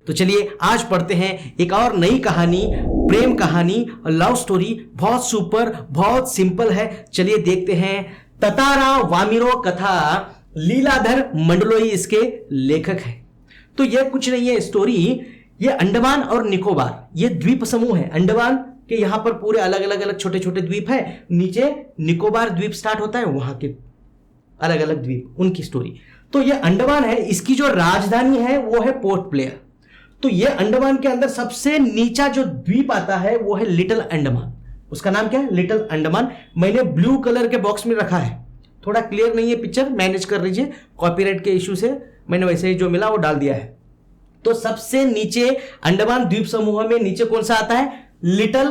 तो चलिए आज पढ़ते हैं एक और नई कहानी, प्रेम कहानी, लव स्टोरी। बहुत सुपर, बहुत सिंपल है। चलिए देखते हैं। ततारा वामिरो कथा, लीलाधर मंडलोई इसके लेखक हैं। तो यह कुछ नहीं है स्टोरी, ये अंडमान और निकोबार ये द्वीप समूह है। अंडमान के यहां पर पूरे अलग अलग छोटे छोटे द्वीप है, नीचे निकोबार द्वीप स्टार्ट होता है, वहां के अलग अलग द्वीप, उनकी स्टोरी। तो ये अंडमान है, इसकी जो राजधानी है वो है पोर्ट ब्लेयर। तो ये अंडमान के अंदर सबसे नीचा जो द्वीप आता है वो है लिटिल अंडमान। उसका नाम क्या है? लिटिल अंडमान। मैंने ब्लू कलर के बॉक्स में रखा है, थोड़ा क्लियर नहीं है पिक्चर, मैनेज कर लीजिए, कॉपीराइट के इश्यू से मैंने वैसे ही जो मिला वो डाल दिया है। तो सबसे नीचे अंडमान द्वीप समूह में नीचे कौन सा आता है? लिटिल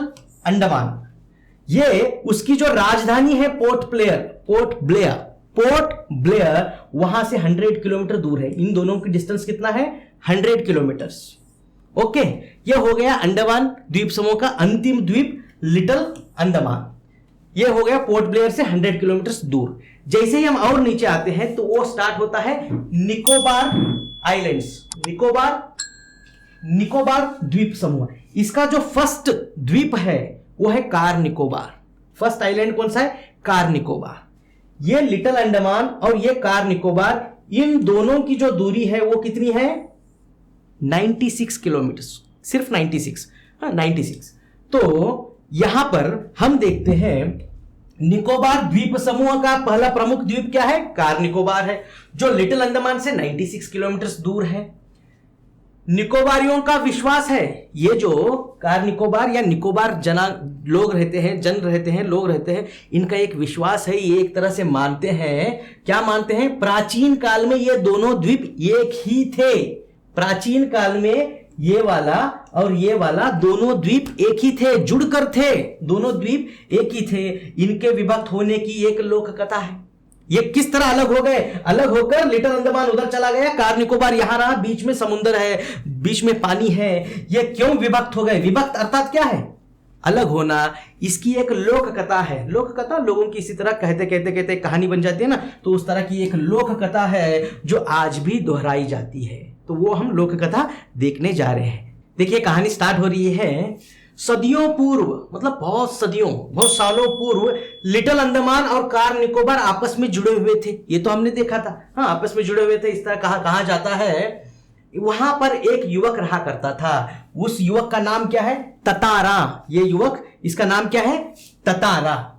अंडमान। ये उसकी जो राजधानी है पोर्ट ब्लेयर वहां से 100 किलोमीटर दूर है। इन दोनों की डिस्टेंस कितना है? 100 किलोमीटर्स। ओके, ये हो गया अंडमान द्वीप समूह का अंतिम द्वीप लिटिल अंडमान। ये हो गया पोर्ट ब्लेयर से 100 किलोमीटर दूर। जैसे ही हम और नीचे आते हैं तो वो स्टार्ट होता है निकोबार आइलैंड्स। निकोबार द्वीप समूह। इसका जो फर्स्ट द्वीप है वो है कार निकोबार। फर्स्ट आइलैंड कौन सा है? कार निकोबार। ये लिटिल अंडमान और ये कार निकोबार, इन दोनों की जो दूरी है वो कितनी है? 96 किलोमीटर, सिर्फ 96। 96। तो यहां पर हम देखते हैं निकोबार द्वीप समूह का पहला प्रमुख द्वीप क्या है? कार निकोबार है, जो लिटिल अंडमान से 96 किलोमीटर दूर है। निकोबारियों का विश्वास है, ये जो कार निकोबार या निकोबार लोग रहते हैं, इनका एक विश्वास है, ये एक तरह से मानते हैं। क्या मानते हैं? प्राचीन काल में ये दोनों द्वीप एक ही थे। प्राचीन काल में ये वाला और ये वाला दोनों द्वीप एक ही थे, जुड़कर थे, दोनों द्वीप एक ही थे। इनके विभक्त होने की एक लोक कथा है। ये किस तरह अलग हो गए? अलग होकर लिटिल अंडमान उधर चला गया, कार निकोबार यहां रहा, बीच में समुद्र है, बीच में पानी है। ये क्यों विभक्त हो गए? विभक्त अर्थात क्या है? अलग होना। इसकी एक लोक कथा है। लोक कथा लोगों की इसी तरह कहते कहानी बन जाती है ना, तो उस तरह की एक लोक कथा है जो आज भी दोहराई जाती है। तो वो हम लोक कथा देखने जा रहे हैं। देखिए कहानी स्टार्ट हो रही है सदियों पूर्व, मतलब बहुत सालों पूर्व लिटिल अंडमान और कार निकोबार आपस में जुड़े हुए थे। ये तो हमने देखा था, हाँ, आपस में जुड़े हुए थे। इस तरह कहा जाता है। वहां पर एक युवक रहा करता था। उस युवक का नाम क्या है? ततारा। ये युवक, इसका नाम क्या है? ततारा।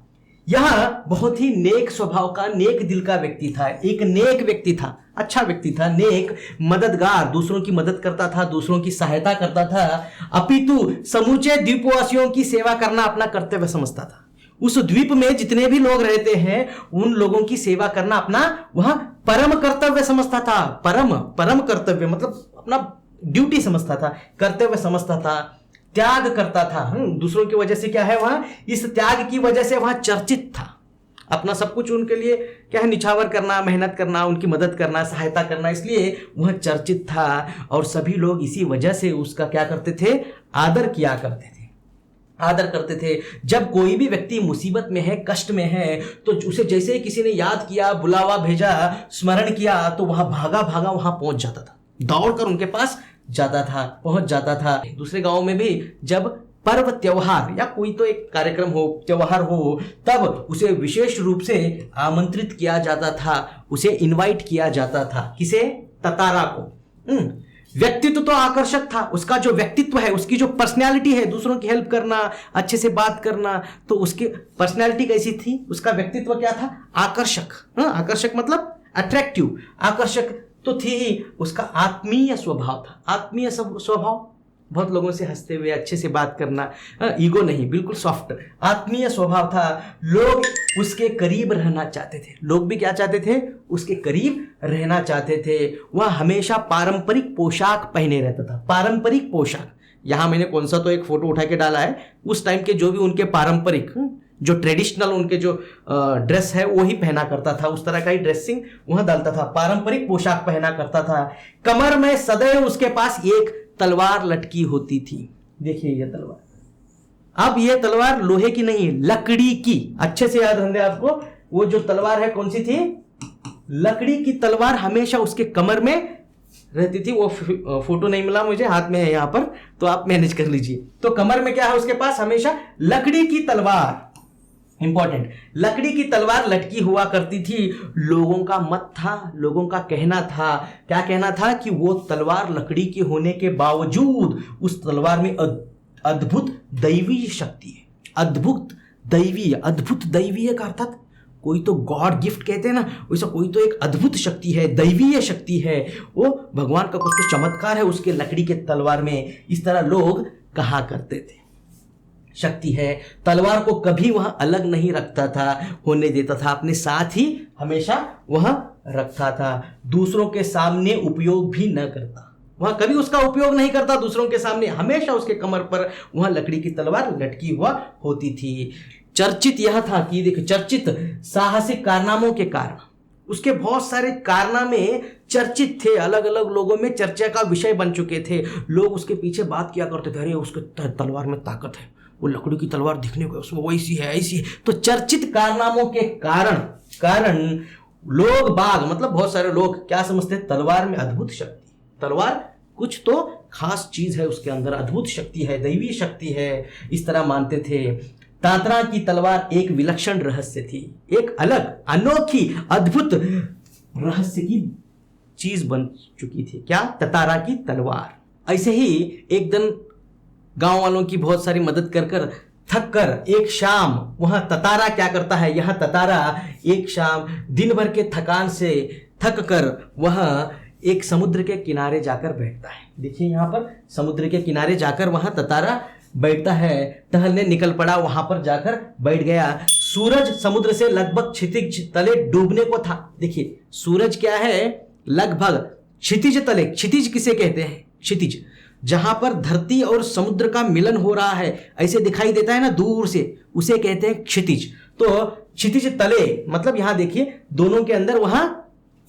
यह बहुत ही नेक स्वभाव का, नेक दिल का व्यक्ति था। एक नेक व्यक्ति था, अच्छा व्यक्ति था, नेक, मददगार, दूसरों की मदद करता था, दूसरों की सहायता करता था, अपितु समूचे द्वीपवासियों की सेवा करना अपना कर्तव्य समझता था। उस द्वीप में जितने भी लोग रहते हैं उन लोगों की सेवा करना अपना वह परम कर्तव्य समझता था। परम कर्तव्य मतलब अपना ड्यूटी समझता था, कर्तव्य समझता था, त्याग करता था। दूसरों की वजह से क्या है, वहां इस त्याग की वजह से वहां चर्चित था। अपना सब कुछ उनके लिए क्या है, निछावर करना, मेहनत करना, उनकी मदद करना, सहायता करना, इसलिए वह चर्चित था। और सभी लोग इसी वजह से उसका क्या करते थे? आदर किया करते थे। जब कोई भी व्यक्ति मुसीबत में है, कष्ट में है, तो उसे जैसे ही किसी ने याद किया, बुलावा भेजा, स्मरण किया, तो वहां भागा वहां पहुंच जाता था, दौड़कर उनके पास पहुंच जाता था। दूसरे गांव में भी जब पर्व त्योहार या कोई तो एक कार्यक्रम हो, त्योहार हो, तब उसे विशेष रूप से आमंत्रित किया जाता था, उसे इनवाइट किया जाता था। किसे? ततारा को। व्यक्तित्व तो आकर्षक था, उसका जो व्यक्तित्व है, उसकी जो पर्सनैलिटी है, दूसरों की हेल्प करना, अच्छे से बात करना, तो उसकी पर्सनैलिटी कैसी थी? उसका व्यक्तित्व क्या था? आकर्षक। आकर्षक मतलब अट्रैक्टिव, आकर्षक तो थी ही। उसका आत्मीय स्वभाव था, आत्मीय स्वभाव, बहुत लोगों से हंसते हुए अच्छे से बात करना, ईगो नहीं, बिल्कुल सॉफ्ट, आत्मीय स्वभाव था। लोग उसके करीब रहना चाहते थे। लोग भी क्या चाहते थे? उसके करीब रहना चाहते थे। वह हमेशा पारंपरिक पोशाक पहने रहता था। पारंपरिक पोशाक, यहां मैंने कौन सा तो एक फोटो उठा के डाला है, उस टाइम के जो भी उनके पारंपरिक, जो ट्रेडिशनल उनके जो ड्रेस है वो ही पहना करता था, उस तरह का ही ड्रेसिंग वहां डालता था, पारंपरिक पोशाक पहना करता था। कमर में सदैव उसके पास एक तलवार लटकी होती थी। देखिए ये तलवार, अब ये तलवार लोहे की नहीं, लकड़ी की। अच्छे से याद रखना आपको, वो जो तलवार है कौन सी थी? लकड़ी की तलवार हमेशा उसके कमर में रहती थी, वो फोटो नहीं मिला मुझे, हाथ में है यहाँ पर, तो आप मैनेज कर लीजिए। तो कमर में क्या है उसके पास, हमेशा लकड़ी की तलवार, इंपॉर्टेंट, लकड़ी की तलवार लटकी हुआ करती थी। लोगों का मत था, लोगों का कहना था, क्या कहना था कि वो तलवार लकड़ी की होने के बावजूद उस तलवार में अद्भुत दैवीय शक्ति है। अद्भुत दैवीय का अर्थात कोई तो गॉड गिफ्ट कहते हैं ना, वैसा कोई तो एक अद्भुत शक्ति है, दैवीय शक्ति है, वो भगवान का कुछ तो चमत्कार है उसके लकड़ी के तलवार में, इस तरह लोग कहा करते थे। शक्ति है, तलवार को कभी वह अलग नहीं रखता था, होने देता था, अपने साथ ही हमेशा वह रखता था, दूसरों के सामने उपयोग भी न करता, वह कभी उसका उपयोग नहीं करता दूसरों के सामने, हमेशा उसके कमर पर वह लकड़ी की तलवार लटकी हुआ होती थी। चर्चित यह था कि देखो, चर्चित साहसिक कारनामों के कारण उसके बहुत सारे कारनामे चर्चित थे, अलग अलग लोगों में चर्चा का विषय बन चुके थे, लोग उसके पीछे बात किया करते थे, अरे उसके तलवार में ताकत है, वो लकड़ी की तलवार दिखने को उसमें वैसी है ऐसी है। तो चर्चित कारनामों के कारण लोग बाग मतलब बहुत सारे लोग क्या समझते हैं, तलवार में अद्भुत शक्ति, तलवार कुछ तो खास चीज है, उसके अंदर अद्भुत शक्ति है, दैवीय शक्ति है, इस तरह मानते थे। तात्रा की तलवार एक विलक्षण रहस्य थी, एक अलग अनोखी अद्भुत रहस्य की चीज बन चुकी थी। क्या? तात्रा की तलवार। ऐसे ही एक दिन गांव वालों की बहुत सारी मदद कर थक कर एक शाम वहां तात्रा क्या करता है, यह तात्रा एक शाम दिन भर के थकान से थक कर वह एक समुद्र के किनारे जाकर बैठता है। देखिए यहाँ पर समुद्र के किनारे जाकर वहां तात्रा बैठता है, टहलने निकल पड़ा, वहां पर जाकर बैठ गया। सूरज समुद्र से लगभग क्षितिज तले डूबने को था। देखिए सूरज क्या है, लगभग क्षितिज तले, क्षितिज किसे कहते हैं, क्षितिज जहां पर धरती और समुद्र का मिलन हो रहा है, ऐसे दिखाई देता है ना दूर से, उसे कहते हैं क्षितिज। तो क्षितिज तले मतलब यहां देखिए दोनों के अंदर वहां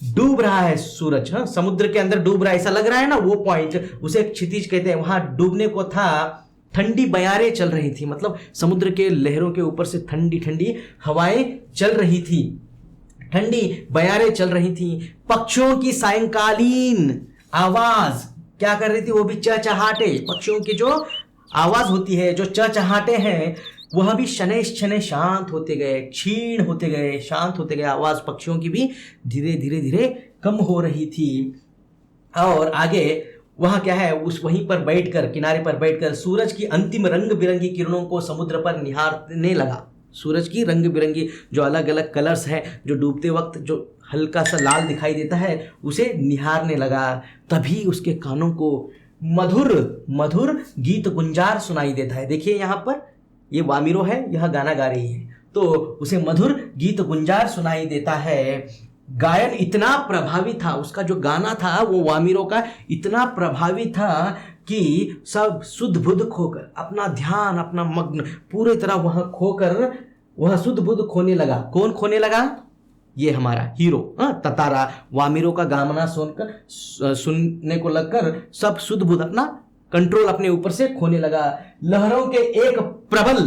डूब रहा है सूरज, हाँ समुद्र के अंदर डूब रहा है, ऐसा लग रहा है ना, वो पॉइंट उसे क्षितिज कहते हैं। वहां डूबने को था, ठंडी बयारें चल रही थी, मतलब समुद्र के लहरों के ऊपर से ठंडी ठंडी हवाएं चल रही थी, ठंडी बयारें चल रही थी। पक्षियों की सायंकालीन आवाज क्या कर रही थी, वो भी चहचहाटे, पक्षियों की जो आवाज होती है, जो चहचहाटे हैं, वह भी शनै शनै शांत होते गए, क्षीण होते गए, शांत होते गए। आवाज पक्षियों की भी धीरे धीरे धीरे कम हो रही थी। और आगे वहां क्या है, उस वहीं पर बैठकर, किनारे पर बैठकर सूरज की अंतिम रंग बिरंगी किरणों को समुद्र पर निहारने लगा। सूरज की रंग बिरंगी जो अलग अलग कलर्स हैं, जो डूबते वक्त जो हल्का सा लाल दिखाई देता है, उसे निहारने लगा। तभी उसके कानों को मधुर मधुर गीत गुंजार सुनाई देता है। देखिए यहाँ पर ये वामिरो है, यह गाना गा रही है, तो उसे मधुर गीत गुंजार सुनाई देता है। गायन इतना प्रभावी था, उसका जो गाना था वो वामिरो का इतना प्रभावी था कि सब सुध बुध खोकर, अपना ध्यान अपना मग्न पूरी तरह वह खोकर वह सुध बुध खोने लगा। कौन खोने लगा? ये हमारा हीरो तात्रा वामिरो का गाना सुनकर, सुनने को लगकर सब सुध बुध अपना कंट्रोल अपने ऊपर से खोने लगा। लहरों के एक प्रबल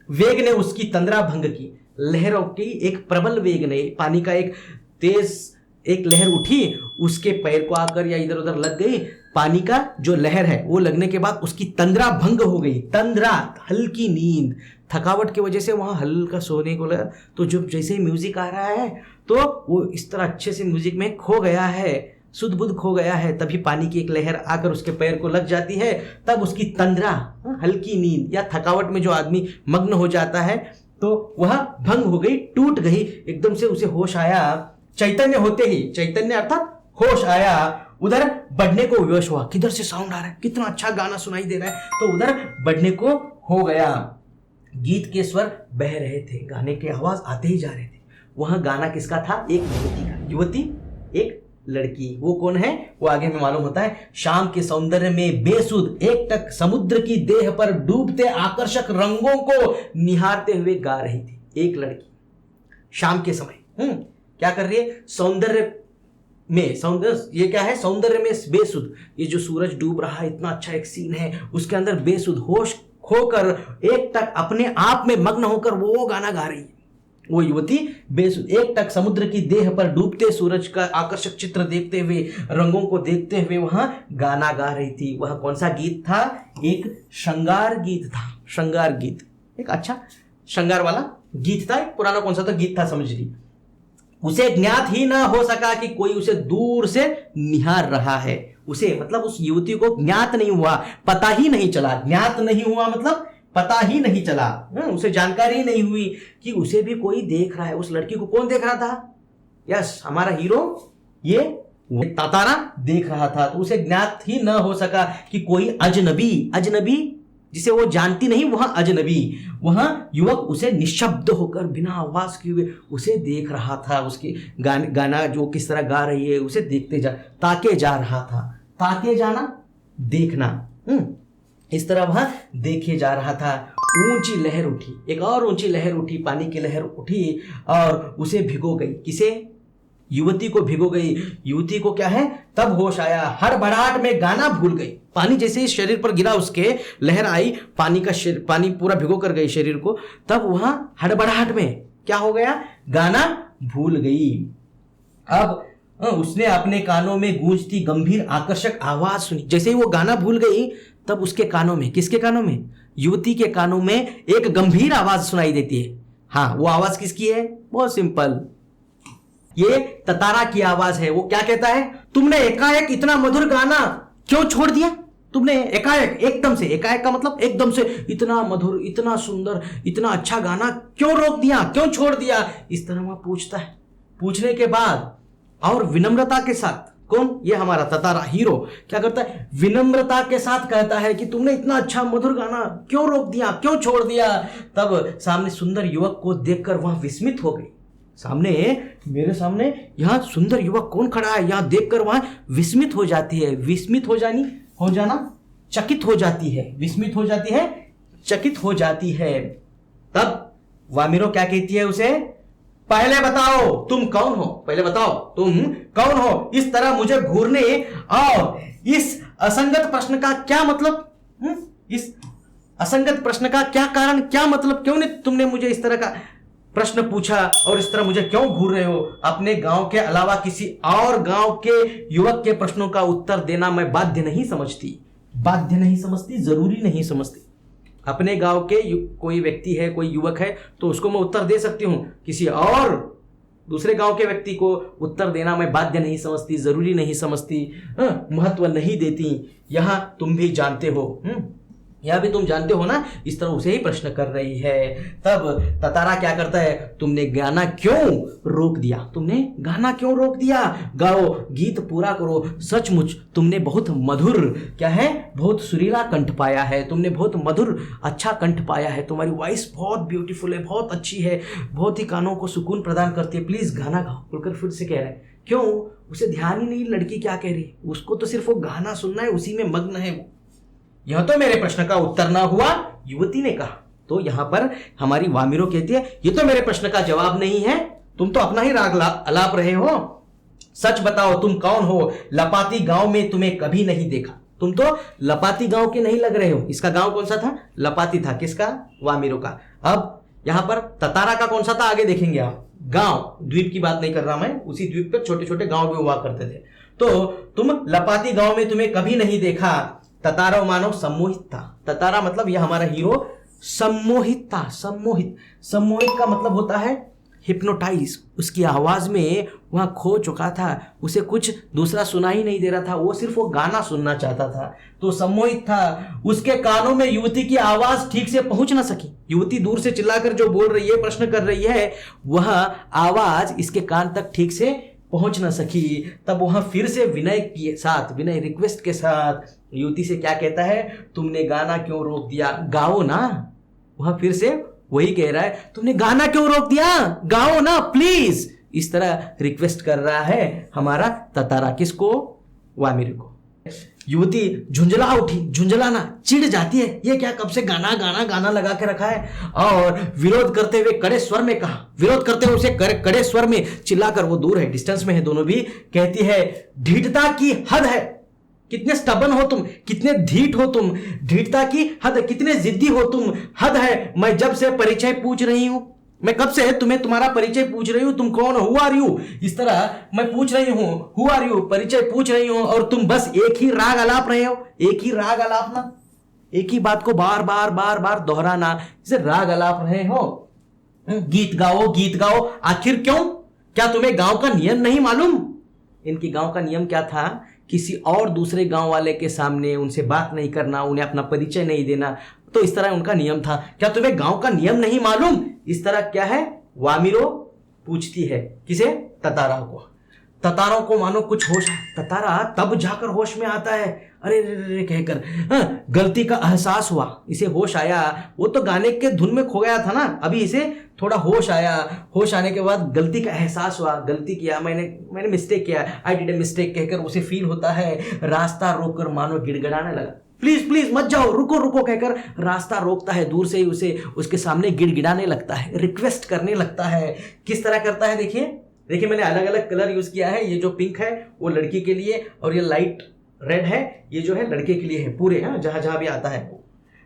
वेग ने उसकी तंद्रा भंग की। लहरों की एक प्रबल वेग ने, पानी का एक तेज एक लहर उठी, उसके पैर को आकर या इधर उधर लग गई, पानी का जो लहर है वो लगने के बाद उसकी तंद्रा भंग हो गई। तंद्रा हल्की नींद, थकावट की वजह से वहां हल्का सोने को लगा। तो जब जैसे ही म्यूजिक आ रहा है तो वो इस तरह अच्छे से म्यूजिक में खो गया है, सुध बुध खो गया है। तभी पानी की एक लहर आकर उसके पैर को लग जाती है, तब उसकी तंद्रा हल्की नींद या थकावट में जो आदमी मग्न हो जाता है तो वह भंग हो गई, टूट गई। एकदम से उसे होश आया, चैतन्य होते ही, चैतन्य अर्थात होश आया, उधर बढ़ने को विवश हुआ। किधर से साउंड आ रहा है, कितना अच्छा गाना सुनाई दे रहा है, तो उधर बढ़ने को हो गया। गीत के स्वर बह रहे थे, गाने की आवाज आते ही जा रहे थे। वह गाना किसका था? एक युवती का। युवती एक लड़की, वो कौन है वो आगे में मालूम होता है। शाम के सौंदर्य में बेसुध एकटक समुद्र की देह पर डूबते आकर्षक रंगों को निहारते हुए गा रही थी। एक लड़की शाम के समय क्या कर रही है? सौंदर्य में, सौंदर्य ये क्या है? सौंदर्य में बेसुध, ये जो सूरज डूब रहा है, इतना अच्छा एक सीन है, उसके अंदर बेसुध होश खोकर एक तक अपने आप में मग्न होकर वो गाना गा रही है। वो युवती एकटक समुद्र की देह पर डूबते सूरज का आकर्षक चित्र देखते हुए, रंगों को देखते हुए वहां गाना गा रही थी। वह कौन सा गीत था? एक श्रृंगार गीत था। श्रृंगार गीत, एक अच्छा श्रृंगार वाला गीत था। एक पुराना कौन सा तो गीत था, समझ ली। उसे ज्ञात ही ना हो सका कि कोई उसे दूर से निहार रहा है। उसे मतलब उस युवती को ज्ञात नहीं हुआ, पता ही नहीं चला। ज्ञात नहीं हुआ मतलब पता ही नहीं चला, उसे जानकारी नहीं हुई कि उसे भी कोई देख रहा है। उस लड़की को कौन देख रहा था? यस, हमारा हीरो ये ततारा देख रहा था। तो उसे ज्ञात ही न हो सका कि कोई अजनबी, अजनबी जिसे वो जानती नहीं, वहां अजनबी, वहां युवक उसे निशब्द होकर बिना आवाज किए हुए उसे देख रहा था। उसके गाना जो किस तरह गा रही है उसे देखते ताके जा रहा था। ताके जाना, देखना, इस तरह वह देखे जा रहा था। ऊंची लहर उठी, एक और ऊंची लहर उठी, पानी की लहर उठी और उसे भिगो गई। किसे? युवती को भिगो गई। युवती को क्या है, तब होश आया, हड़बड़ाहट में गाना भूल गई। पानी जैसे ही शरीर पर गिरा, उसके लहर आई, पानी पूरा भिगो कर गई शरीर को। तब वहां हड़बड़ाहट में क्या हो गया, गाना भूल गई। अब उसने अपने कानों में गूंजती गंभीर आकर्षक आवाज सुनी। जैसे ही वो गाना भूल गई, तब उसके कानों में, किसके कानों में? युवती के कानों में एक गंभीर आवाज सुनाई देती है। हाँ, वो आवाज किसकी है? बहुत सिंपल, ये ततारा की आवाज है। वो क्या कहता है? तुमने एकाएक इतना मधुर गाना क्यों छोड़ दिया? तुमने एकाएक, एकदम से, एकाएक का मतलब एकदम से, इतना मधुर, इतना सुंदर, इतना अच्छा गाना क्यों रोक दिया, क्यों छोड़ दिया? इस तरह वह पूछता है। पूछने के बाद और विनम्रता के साथ, कौन? ये हमारा ततारा हीरो क्या करता है? विनम्रता के साथ कहता है कि तुमने इतना अच्छा मधुर गाना क्यों रोक दिया, क्यों छोड़ दिया? तब सामने सुंदर युवक को देखकर वह विस्मित हो गई। सामने, मेरे सामने यहाँ सुंदर युवक कौन खड़ा है, यहाँ देखकर वह विस्मित हो जाती है। विस्मित हो जाना, चकित हो जाती है। विस्मित हो जाती है, चकित हो जाती है। तब वामिरो क्या कहती है उसे? पहले बताओ तुम कौन हो, पहले बताओ तुम कौन हो? इस तरह मुझे घूरने और इस असंगत प्रश्न का क्या मतलब? इस असंगत प्रश्न का क्या कारण, क्या मतलब? क्यों नहीं तुमने मुझे इस तरह का प्रश्न पूछा और इस तरह मुझे क्यों घूर रहे हो? अपने गांव के अलावा किसी और गांव के युवक के प्रश्नों का उत्तर देना मैं बाध्य नहीं समझती। बाध्य नहीं समझती, जरूरी नहीं समझती। अपने गांव के कोई व्यक्ति है, कोई युवक है, तो उसको मैं उत्तर दे सकती हूं। किसी और दूसरे गांव के व्यक्ति को उत्तर देना मैं बाध्य नहीं समझती, जरूरी नहीं समझती, महत्व नहीं देती। यहां तुम भी जानते हो, यह भी तुम जानते हो ना। इस तरह उसे ही प्रश्न कर रही है। तब ततारा क्या करता है? तुमने गाना क्यों रोक दिया? तुमने गाना क्यों रोक दिया? गाओ, गीत पूरा करो। सचमुच तुमने बहुत मधुर, क्या है, बहुत सुरीला कंठ पाया है। तुमने बहुत मधुर, अच्छा कंठ पाया है। तुम्हारी वॉइस बहुत ब्यूटीफुल है, बहुत अच्छी है, बहुत ही कानों को सुकून प्रदान करती है। प्लीज गाना गाओ, बोलकर फिर से कह रहा है। क्यों? उसे ध्यान ही नहीं लड़की क्या कह रही, उसको तो सिर्फ वो गाना सुनना है, उसी में मग्न है वो। यह तो मेरे प्रश्न का उत्तर ना हुआ, युवती ने कहा। तो यहां पर हमारी वामिरो कहती है, ये तो मेरे प्रश्न का जवाब नहीं है, तुम तो अपना ही राग अलाप रहे हो। सच बताओ तुम कौन हो? लपाती गांव में तुम्हें कभी नहीं देखा। तुम तो लपाती गांव के नहीं लग रहे हो। इसका गांव कौन सा था? लपाती था। किसका? वामिरो का। अब यहां पर ततारा का कौन सा था, आगे देखेंगे आप। गांव, द्वीप की बात नहीं कर रहा मैं, उसी द्वीप पर छोटे छोटे गांव भी हुआ करते थे। तो तुम लपाती गांव में तुम्हें कभी नहीं देखा। ततारा मानव सम्मोहित था। ततारा मतलब यह हमारा हीरो सम्मोहित था। सम्मोहित, सम्मोहित का मतलब होता है हिप्नोटाइज। उसकी आवाज में वह खो चुका था, उसे कुछ दूसरा सुना ही नहीं दे रहा था, वो सिर्फ वो गाना सुनना चाहता था। तो सम्मोहित था। उसके कानों में युवती की आवाज ठीक से पहुंच ना सकी। युवती दूर से चिल्लाकर जो बोल रही है, प्रश्न कर रही है, वह आवाज इसके कान तक ठीक से पहुंच ना सकी। तब वहां फिर से विनय के साथ, विनय रिक्वेस्ट के साथ युवती से क्या कहता है? तुमने गाना क्यों रोक दिया? गाओ ना। वहां फिर से वही कह रहा है, तुमने गाना क्यों रोक दिया? गाओ ना प्लीज। इस तरह रिक्वेस्ट कर रहा है हमारा ततारा। किसको? वामिरो को। युवती झुंझला उठी। झुंझलाना, चिढ़ जाती है, ये क्या कब से गाना गाना गाना लगा के रखा है। और विरोध करते हुए कड़े स्वर में कहा, विरोध करते हुए उसे कड़े स्वर में चिल्लाकर, वो दूर है, डिस्टेंस में है दोनों भी, कहती है, ढीठता की हद है। कितने स्टबन हो तुम, कितने ढीठ हो तुम, ढीठता की हद, कितने जिद्दी हो तुम, हद है। मैं जब से परिचय पूछ रही हूं, मैं कब से तुम्हें तुम्हारा परिचय पूछ रही हूं, तुम कौन हो, हु आर यू, इस तरह मैं पूछ रही हूं हु आर यू, परिचय पूछ रही हूं, और तुम बस एक ही राग अलाप रहे हो, एक ही राग अलापना, एक ही बात को बार बार बार बार दोहराना, इसे राग अलाप रहे हो। गीत गाओ गीत गाओ, आखिर क्यों? क्या तुम्हें गांव का नियम नहीं मालूम? इनकी गांव का नियम क्या था? किसी और दूसरे गांव वाले के सामने उनसे बात नहीं करना, उन्हें अपना परिचय नहीं देना, तो इस तरह उनका नियम था। क्या तुम्हें गांव का नियम नहीं मालूम? इस तरह क्या है, वामिरो पूछती है किसे? ततारा को। ततारों को मानो कुछ होश, ततारा तब जाकर होश में आता है, अरे रे रे कहकर गलती का एहसास हुआ, इसे होश आया। वो तो गाने के धुन में खो गया था ना, अभी इसे थोड़ा होश आया। होश आने के बाद गलती का एहसास हुआ, गलती किया, मैंने मिस्टेक किया, आई डिड ए मिस्टेक कहकर उसे फील होता है। रास्ता रोककर मानो गिड़गिड़ाने लगा, प्लीज प्लीज मत जाओ, रुको रुको कहकर रास्ता रोकता है। दूर से ही उसे उसके सामने गिड़गिड़ाने लगता है, रिक्वेस्ट करने लगता है। किस तरह करता है देखिए मैंने अलग अलग कलर यूज किया है। ये जो पिंक है वो लड़की के लिए, और ये लाइट रेड है ये जो है लड़के के लिए है, पूरे जहां जहां भी आता है।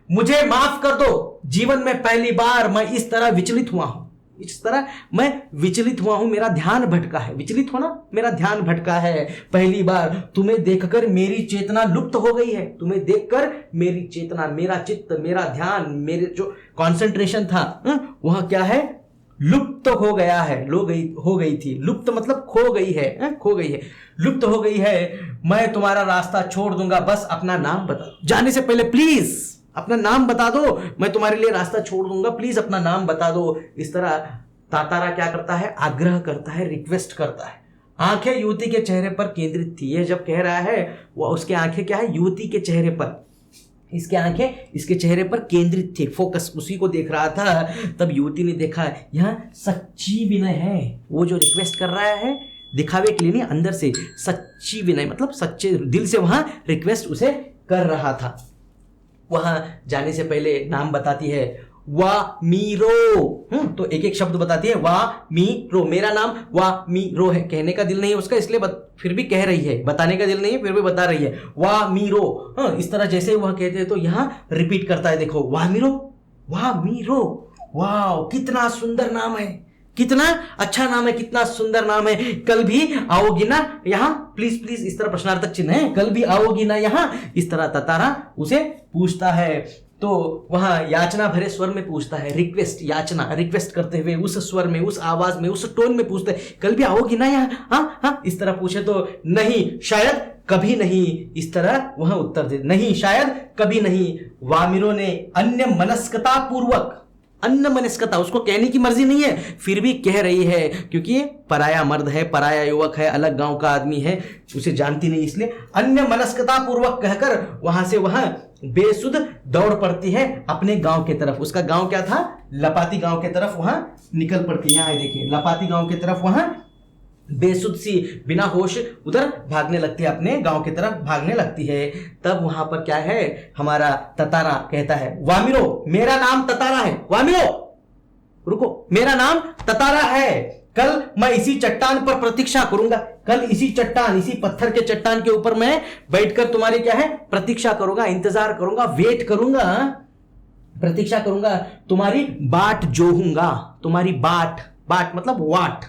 मुझे माफ कर दो, जीवन में पहली बार मैं इस तरह विचलित हुआ हूं, इस तरह मैं विचलित हुआ हूं, मेरा ध्यान भटका है। विचलित होना, मेरा ध्यान भटका है। पहली बार तुम्हें देखकर मेरी चेतना लुप्त हो गई है, तुम्हें देखकर मेरी चेतना, मेरा चित्त, मेरा ध्यान, मेरे जो कंसंट्रेशन था वह क्या है, लुप्त हो गया है। हो गई थी, लुप्त मतलब खो गई है, खो गई है, लुप्त हो गई है। मैं तुम्हारा रास्ता छोड़ दूंगा, बस अपना नाम बता दो। जाने से पहले प्लीज अपना नाम बता दो, मैं तुम्हारे लिए रास्ता छोड़ दूंगा, प्लीज अपना नाम बता दो। इस तरह तातारा क्या करता है, आग्रह करता है, रिक्वेस्ट करता है। आंखें युवती के चेहरे पर केंद्रित थी। ये जब कह रहा है वो, उसकी आंखें क्या है, युवती के चेहरे पर, इसकी आंखें इसके चेहरे पर केंद्रित थी, फोकस उसी को देख रहा था। तब युवती ने देखा यह सच्ची विनय है, वो जो रिक्वेस्ट कर रहा है दिखावे के लिए नहीं, अंदर से सच्ची विनय मतलब सच्चे दिल से वहां रिक्वेस्ट उसे कर रहा था। वहां जाने से पहले नाम बताती है, वामिरो, तो एक एक शब्द बताती है, वामिरो, मेरा नाम वामिरो है। कहने का दिल नहीं है उसका, इसलिए फिर भी कह रही है, बताने का दिल नहीं है फिर भी बता रही है, वामिरो। इस तरह जैसे ही वह कहते हैं तो यहां रिपीट करता है, देखो वामिरो, वामिरो, वाह कितना सुंदर नाम है, कितना अच्छा नाम है, कितना सुंदर नाम है। कल भी आओगी ना यहाँ, प्लीज प्लीज, इस तरह प्रश्नार्थक चिन्ह है, कल भी आओगी ना यहाँ, इस तरह ततारा उसे पूछता है। तो वहां याचना भरे स्वर में पूछता है, रिक्वेस्ट, याचना, रिक्वेस्ट करते हुए उस स्वर में, उस आवाज में, उस टोन में पूछते हैं, कल भी आओगी ना यहाँ, हाँ हाँ, इस तरह पूछे तो नहीं, शायद कभी नहीं, इस तरह वहां उत्तर दे, नहीं शायद कभी नहीं। वामिरो ने अन्य मनस्कता पूर्वक, अन्य मनस्कता, उसको कहने की मर्जी नहीं है फिर भी कह रही है, क्योंकि पराया मर्द है, पराया युवक है, अलग गांव का आदमी है, उसे जानती नहीं, इसलिए अन्य मनस्कता पूर्वक कहकर वहां से वहां बेसुध दौड़ पड़ती है अपने गांव के तरफ। उसका गांव क्या था, लपाती गांव के तरफ वहां निकल पड़ती है। यहाँ देखिए लपाती गांव की तरफ वहां बेसुध सी बिना होश उधर भागने लगती है, अपने गांव की तरफ भागने लगती है। तब वहां पर क्या है, हमारा ततारा कहता है, वामिरो, मेरा नाम ततारा है, वामिरो रुको, मेरा नाम ततारा है, कल मैं इसी चट्टान पर प्रतीक्षा करूंगा, कल इसी चट्टान, इसी पत्थर के चट्टान के ऊपर मैं बैठकर तुम्हारी क्या है, प्रतीक्षा करूंगा, इंतजार करूंगा, वेट करूंगा, प्रतीक्षा करूंगा, तुम्हारी बाट जोहूंगा, तुम्हारी बाट, बाट मतलब वाट,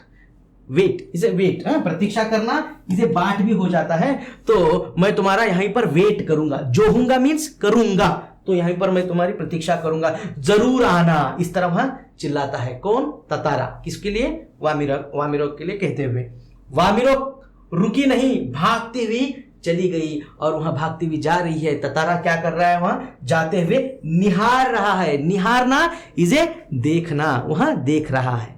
वेट, इसे वेट, प्रतीक्षा करना, इसे बाट भी हो जाता है। तो मैं तुम्हारा यहीं पर वेट करूंगा, जोहूंगा मीन्स करूंगा, तो यहीं पर मैं तुम्हारी प्रतीक्षा करूंगा, जरूर आना, इस तरह वहां चिल्लाता है। कौन, ततारा, किसके लिए, वामिरो के लिए कहते हुए। वामिरो रुकी नहीं, भागती हुई चली गई, और वहां भागती हुई जा रही है। ततारा क्या कर रहा है, वहां जाते हुए निहार रहा है, निहारना इसे देखना, वहां देख रहा है।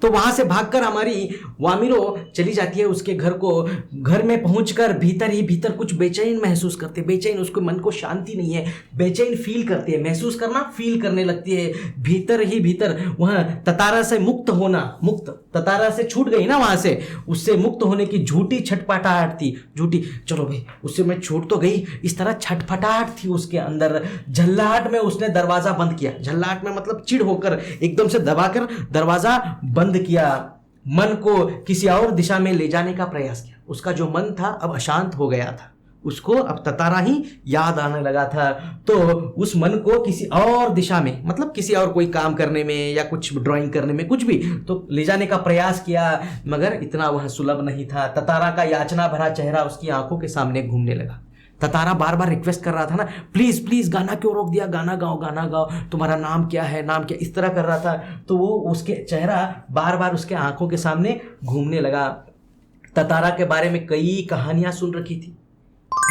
तो वहां से भागकर हमारी वामिरो चली जाती है उसके घर को। घर में पहुंचकर भीतर ही भीतर कुछ बेचैन महसूस करते, बेचैन, उसको मन को शांति नहीं है, बेचैन फील करती है, महसूस करना, फील करने लगती है। भीतर ही भीतर वहां ततारा से मुक्त होना, मुक्त, ततारा से छूट गई ना वहां से, उससे मुक्त होने की झूठी छटपटाहट थी, झूठी, चलो भाई उससे मैं छूट तो गई, इस तरह छटपटाहट थी उसके अंदर। झल्लाहट में उसने दरवाजा बंद किया, झल्लाहट में मतलब चिढ़ होकर एकदम से दबाकर दरवाजा बंद किया, मन को किसी और दिशा में ले जाने का प्रयास किया। उसका जो मन था अब अशांत हो गया था, उसको अब ततारा ही याद आने लगा था। तो उस मन को किसी और दिशा में, मतलब किसी और कोई काम करने में या कुछ ड्राइंग करने में, कुछ भी तो ले जाने का प्रयास किया, मगर इतना वह सुलभ नहीं था। ततारा का याचना भरा चेहरा उसकी आंखों के सामने घूमने लगा। ततारा बार बार रिक्वेस्ट कर रहा था ना, प्लीज प्लीज गाना क्यों रोक दिया, गाना गाओ गाना गाओ, तुम्हारा नाम क्या है, नाम क्या, इस तरह कर रहा था। तो वो उसके चेहरा बार बार उसके आंखों के सामने घूमने लगा। ततारा के बारे में कई कहानियां सुन रखी थी।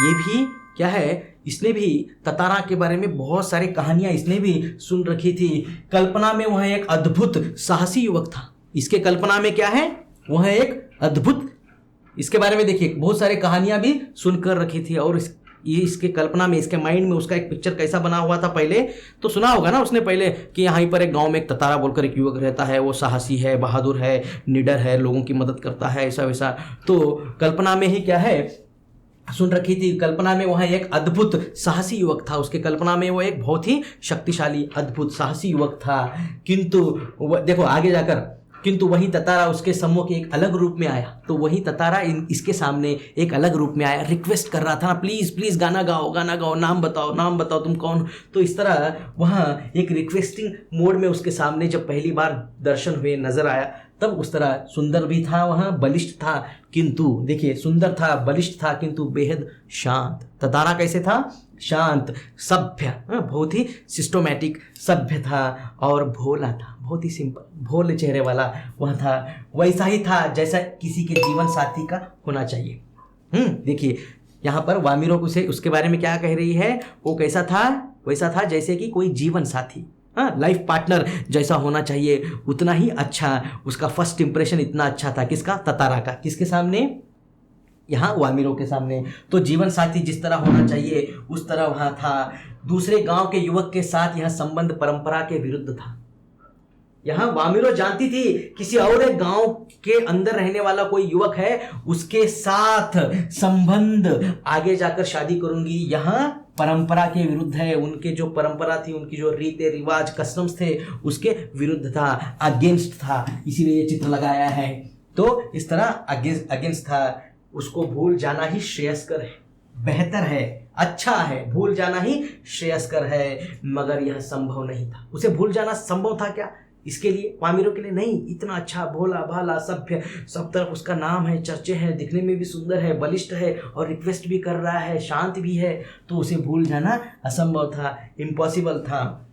ये भी क्या है, इसने भी ततारा के बारे में बहुत सारी कहानियां इसने भी सुन रखी थी। कल्पना में वह एक अद्भुत साहसी युवक था। इसके कल्पना में क्या है, वह एक अद्भुत, इसके बारे में देखिए बहुत सारी कहानियां भी सुनकर रखी थी। और ये इसके कल्पना में, इसके माइंड में उसका एक पिक्चर कैसा बना हुआ था, पहले तो सुना होगा ना उसने पहले कि यहाँ पर एक गांव में एक ततारा बोलकर एक युवक रहता है, वो साहसी है, बहादुर है, निडर है, लोगों की मदद करता है, ऐसा वैसा। तो कल्पना में ही क्या है सुन रखी थी। कल्पना में वह एक अद्भुत साहसी युवक था। उसके कल्पना में वो एक बहुत ही शक्तिशाली अद्भुत साहसी युवक था। किंतु देखो आगे जाकर, किंतु वही ततारा उसके सम्मुख एक अलग रूप में आया। तो वही ततारा इसके सामने एक अलग रूप में आया, रिक्वेस्ट कर रहा था, प्लीज प्लीज गाना गाओ गाना गाओ, नाम बताओ तुम कौन। तो इस तरह वहाँ एक रिक्वेस्टिंग मोड में उसके सामने जब पहली बार दर्शन हुए, नजर आया, तब उस तरह सुंदर भी था, वहाँ बलिष्ठ था, किंतु देखिए सुंदर था, बलिष्ठ था, किंतु बेहद शांत। ततारा कैसे था, शांत, सभ्य, बहुत ही सिस्टोमेटिक, सभ्य था और भोला था, बहुत ही सिंपल, भोले चेहरे वाला वह था। वैसा ही था जैसा किसी के जीवन साथी का होना चाहिए। देखिए यहाँ पर वामिरो उसे उसके बारे में क्या कह रही है, वो कैसा था, वैसा था जैसे कि कोई जीवन साथी, लाइफ पार्टनर जैसा होना चाहिए, उतना ही अच्छा। उसका फर्स्ट इंप्रेशन इतना अच्छा था, किसका, ततारा का, किसके सामने, यहाँ वामिरो के सामने। तो जीवन साथी जिस तरह होना चाहिए उस तरह वहाँ था। दूसरे गांव के युवक के साथ यह संबंध परंपरा के विरुद्ध था। यहाँ वामिरो जानती थी किसी और एक गांव के अंदर रहने वाला कोई युवक है, उसके साथ संबंध आगे जाकर शादी करूंगी, यहाँ परंपरा के विरुद्ध है। उनके जो परंपरा थी, उनकी जो रीते रिवाज कस्टम्स थे, उसके विरुद्ध था, अगेंस्ट था, इसीलिए ये चित्र लगाया है। तो इस तरह अगेंस्ट था। उसको भूल जाना ही श्रेयस्कर है, बेहतर है, अच्छा है, भूल जाना ही श्रेयस्कर है, मगर यह संभव नहीं था। उसे भूल जाना संभव था क्या इसके लिए, वामिरो के लिए नहीं। इतना अच्छा, भोला भाला, सभ्य, सब तरफ उसका नाम है, चर्चे हैं, दिखने में भी सुंदर है, बलिष्ठ है और रिक्वेस्ट भी कर रहा है, शांत भी है, तो उसे भूल जाना असंभव था, इम्पॉसिबल था,